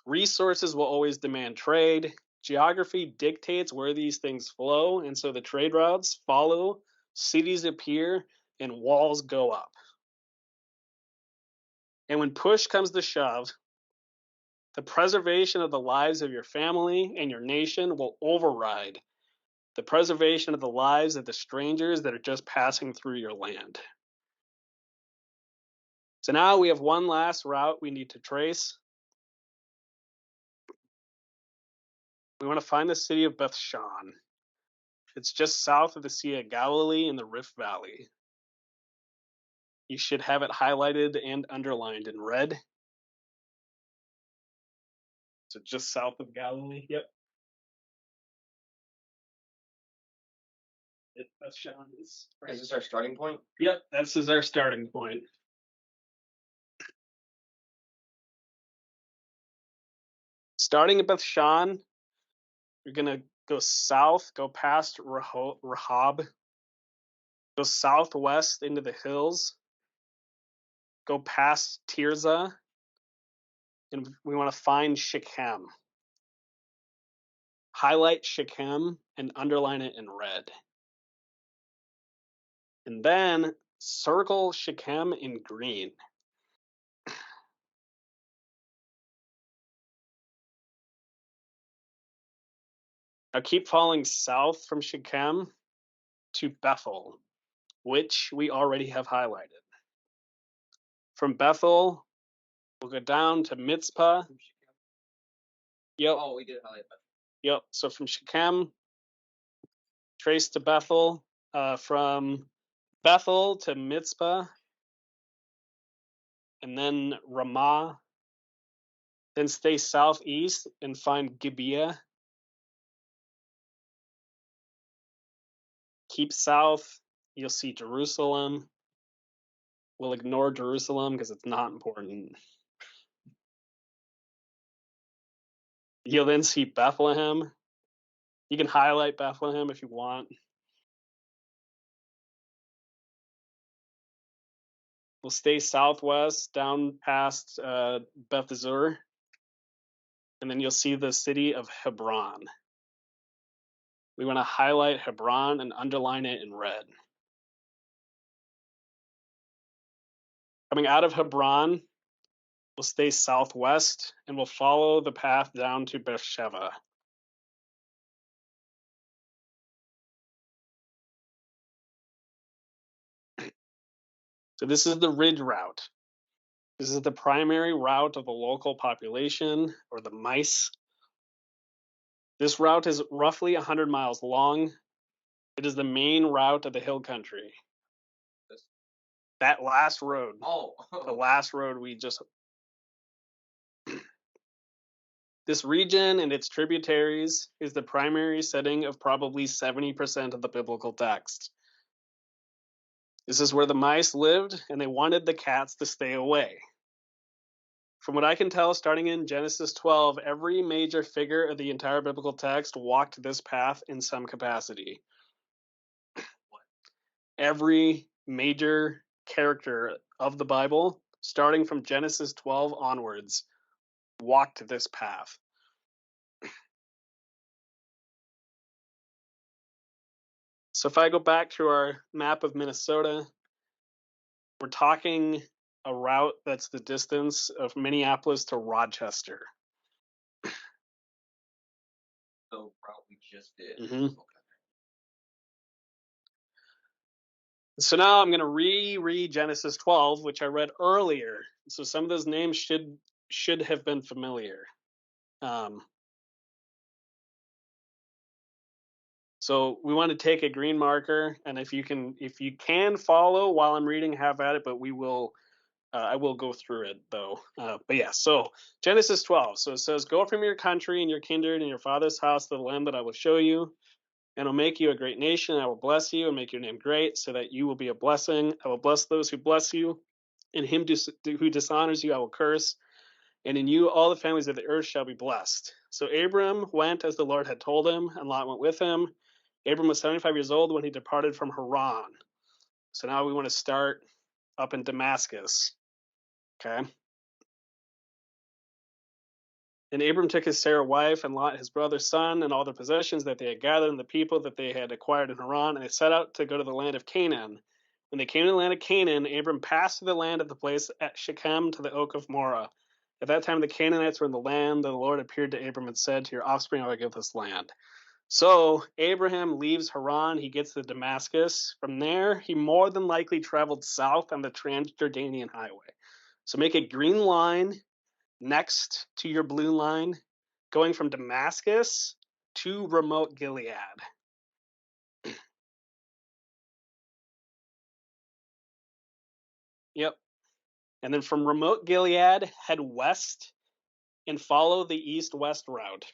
Speaker 1: Resources will always demand trade. Geography dictates where these things flow, and so the trade routes follow, cities appear, and walls go up. And when push comes to shove, the preservation of the lives of your family and your nation will override the preservation of the lives of the strangers that are just passing through your land. So now we have one last route we need to trace. We want to find the city of Bethshan. It's just south of the Sea of Galilee in the Rift Valley. You should have it highlighted and underlined in red. So just south of Galilee. Yep. Bethshan is right.
Speaker 2: Is this our starting point?
Speaker 1: Yep, this is our starting point. Starting at Bethshan, you're going to go south, go past Rahab, go southwest into the hills, go past Tirzah, and we want to find Shechem. Highlight Shechem and underline it in red. And then circle Shechem in green. Now keep following south from Shechem to Bethel, which we already have highlighted. From Bethel, we'll go down to Mitzpah. Yep.
Speaker 2: Oh, we did highlight Bethel.
Speaker 1: Yep. So from Shechem, trace to Bethel. From Bethel to Mitzpah, and then Ramah. Then stay southeast and find Gibeah. Keep south, you'll see Jerusalem. We'll ignore Jerusalem because it's not important. You'll then see Bethlehem. You can highlight Bethlehem if you want. We'll stay southwest down past Beth Zur, and then you'll see the city of Hebron. We want to highlight Hebron and underline it in red. Coming out of Hebron, we'll stay southwest and we'll follow the path down to Beersheba. So this is the ridge route. This is the primary route of the local population, or the mice. This route is roughly 100 miles long. It is the main route of the hill country. That last road.
Speaker 2: Oh.
Speaker 1: The last road we just... This region and its tributaries is the primary setting of probably 70% of the biblical text. This is where the mice lived, and they wanted the cats to stay away. From what I can tell, starting in Genesis 12, every major figure of the entire biblical text walked this path in some capacity. Every major character of the Bible, starting from Genesis 12 onwards, walked this path. So if I go back to our map of Minnesota, we're talking a route that's the distance of Minneapolis to Rochester.
Speaker 2: The route we just did.
Speaker 1: Mm-hmm. Okay. So now I'm going to reread Genesis 12, which I read earlier. So some of those names should have been familiar. So we want to take a green marker, and if you can follow while I'm reading, have at it. But we will. I will go through it though. But yeah, so Genesis 12. So it says, "Go from your country and your kindred and your father's house to the land that I will show you, and I'll make you a great nation. I will bless you and make your name great, so that you will be a blessing. I will bless those who bless you, and him who dishonors you I will curse, and in you all the families of the earth shall be blessed. So Abram went as the Lord had told him, and Lot went with him. Abram was 75 years old when he departed from Haran. So now we want to start up in Damascus. Okay. And Abram took his Sarah wife and Lot his brother's son and all the possessions that they had gathered and the people that they had acquired in Haran, and they set out to go to the land of Canaan. When they came to the land of Canaan, Abram passed through the land of the place at Shechem to the oak of Moreh. At that time the Canaanites were in the land, and the Lord appeared to Abram and said, to your offspring I will give this land. So Abraham leaves Haran, he gets to Damascus. From there, he more than likely traveled south on the Transjordanian highway. So make a green line next to your blue line, going from Damascus to remote Gilead. Yep. And then from remote Gilead, head west and follow the east-west route.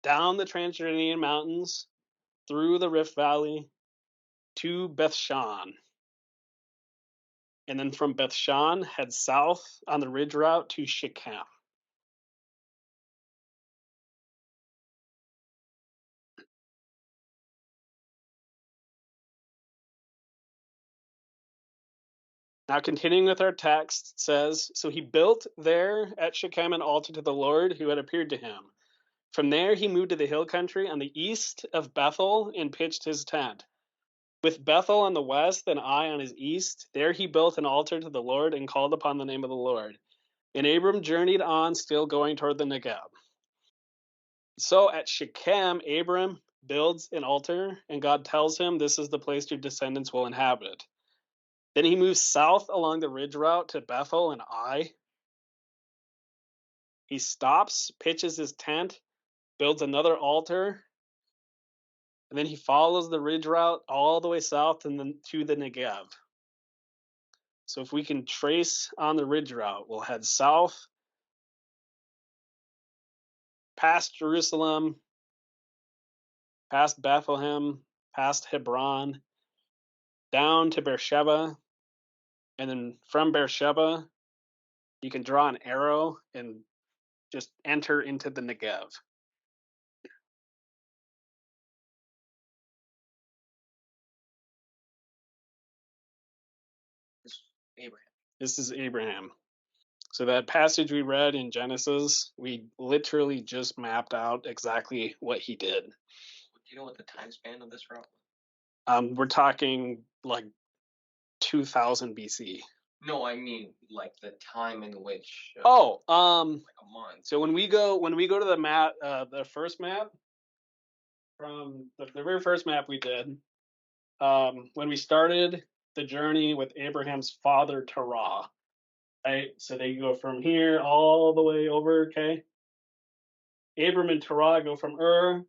Speaker 1: Down the Transjordanian mountains, through the Rift Valley, to Bethshan. And then from Bethshan, head south on the ridge route to Shechem. Now, continuing with our text, it says, so he built there at Shechem an altar to the Lord who had appeared to him. From there he moved to the hill country on the east of Bethel and pitched his tent. With Bethel on the west and Ai on his east, there he built an altar to the Lord and called upon the name of the Lord. And Abram journeyed on, still going toward the Negeb. So at Shechem, Abram builds an altar, and God tells him this is the place your descendants will inhabit. Then he moves south along the ridge route to Bethel and Ai. He stops, pitches his tent, builds another altar, and then he follows the ridge route all the way south and then to the Negev. So if we can trace on the ridge route, we'll head south, past Jerusalem, past Bethlehem, past Hebron, down to Beersheba, and then from Beersheba, you can draw an arrow and just enter into the Negev. This is Abraham. So that passage we read in Genesis, we literally just mapped out exactly what he did.
Speaker 2: Do you know what the time span of this route
Speaker 1: was? We're talking like 2000 BC.
Speaker 2: No, I mean like the time in which.
Speaker 1: Like a
Speaker 2: month.
Speaker 1: So when we go to the map, the first map from the very first map we did, when we started the journey with Abraham's father Terah, right? So they go from here all the way over. Okay. Abram and Terah go from Ur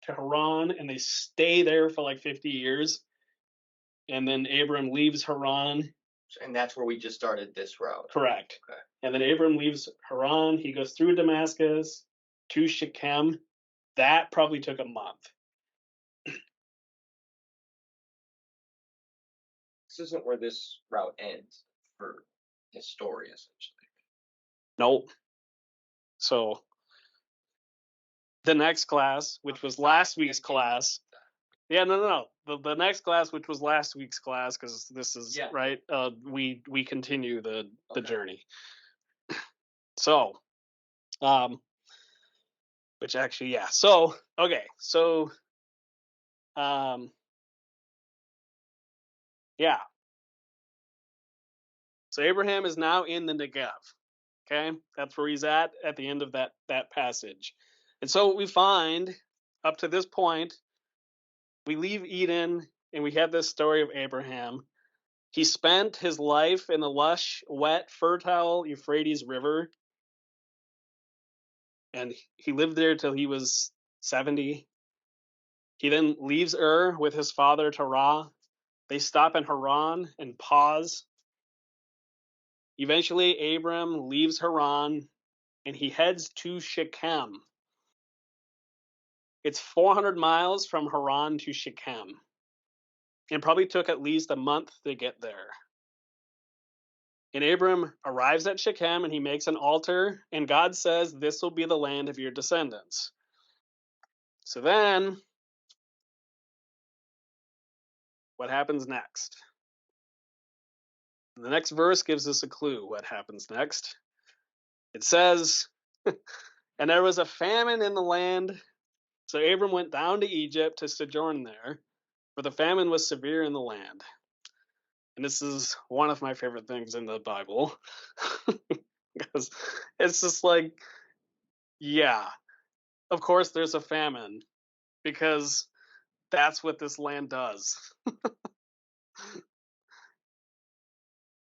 Speaker 1: to Haran, and they stay there for like 50 years. And then Abram leaves Haran.
Speaker 2: And that's where we just started this route.
Speaker 1: Correct.
Speaker 2: Okay.
Speaker 1: And then Abram leaves Haran. He goes through Damascus to Shechem. That probably took a month.
Speaker 2: This isn't where this route ends for his story, essentially.
Speaker 1: Nope. So the next class, which was last week's class. Yeah, no. The next class, which was last week's class, because this is right. We continue the journey. So, which actually, yeah. So okay, so, yeah. So Abraham is now in the Negev. Okay, that's where he's at the end of that passage. And so what we find up to this point, we leave Eden and we have this story of Abraham. He spent his life in the lush, wet, fertile Euphrates River. And he lived there till he was 70. He then leaves Ur with his father Terah. They stop in Haran and pause. Eventually, Abram leaves Haran and he heads to Shechem. It's 400 miles from Haran to Shechem. It probably took at least a month to get there. And Abram arrives at Shechem and he makes an altar, and God says, "This will be the land of your descendants." So then, what happens next? The next verse gives us a clue what happens next. It says, "And there was a famine in the land, so Abram went down to Egypt to sojourn there, for the famine was severe in the land." And this is one of my favorite things in the Bible. Because it's just like, yeah, of course there's a famine, because that's what this land does.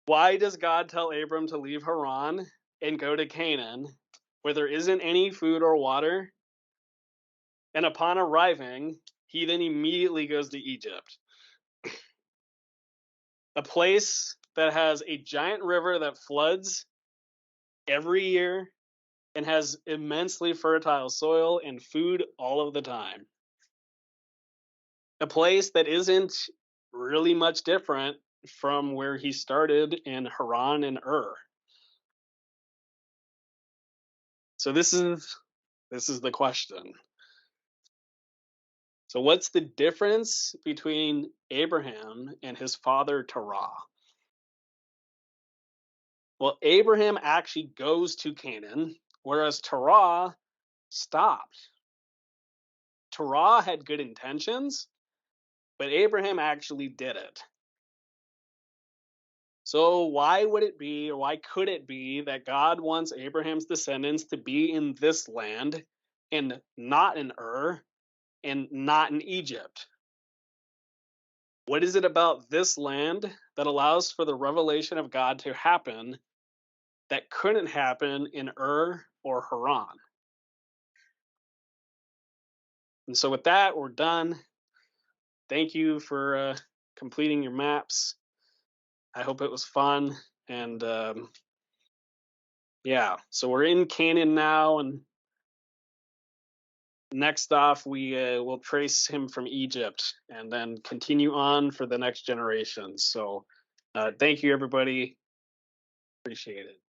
Speaker 1: Why does God tell Abram to leave Haran and go to Canaan, where there isn't any food or water? And upon arriving, he then immediately goes to Egypt, a place that has a giant river that floods every year and has immensely fertile soil and food all of the time. A place that isn't really much different from where he started in Haran and Ur. So this is the question. So what's the difference between Abraham and his father Terah? Well, Abraham actually goes to Canaan, whereas Terah stopped. Terah had good intentions, but Abraham actually did it. So why would it be, or why could it be, that God wants Abraham's descendants to be in this land and not in Ur and not in Egypt? What is it about this land that allows for the revelation of God to happen that couldn't happen in Ur or Haran? And so with that, we're done. Thank you for completing your maps. I hope it was fun. And yeah, so we're in Canaan now, and next off we will trace him from Egypt and then continue on for the next generation. So thank you, everybody. Appreciate it.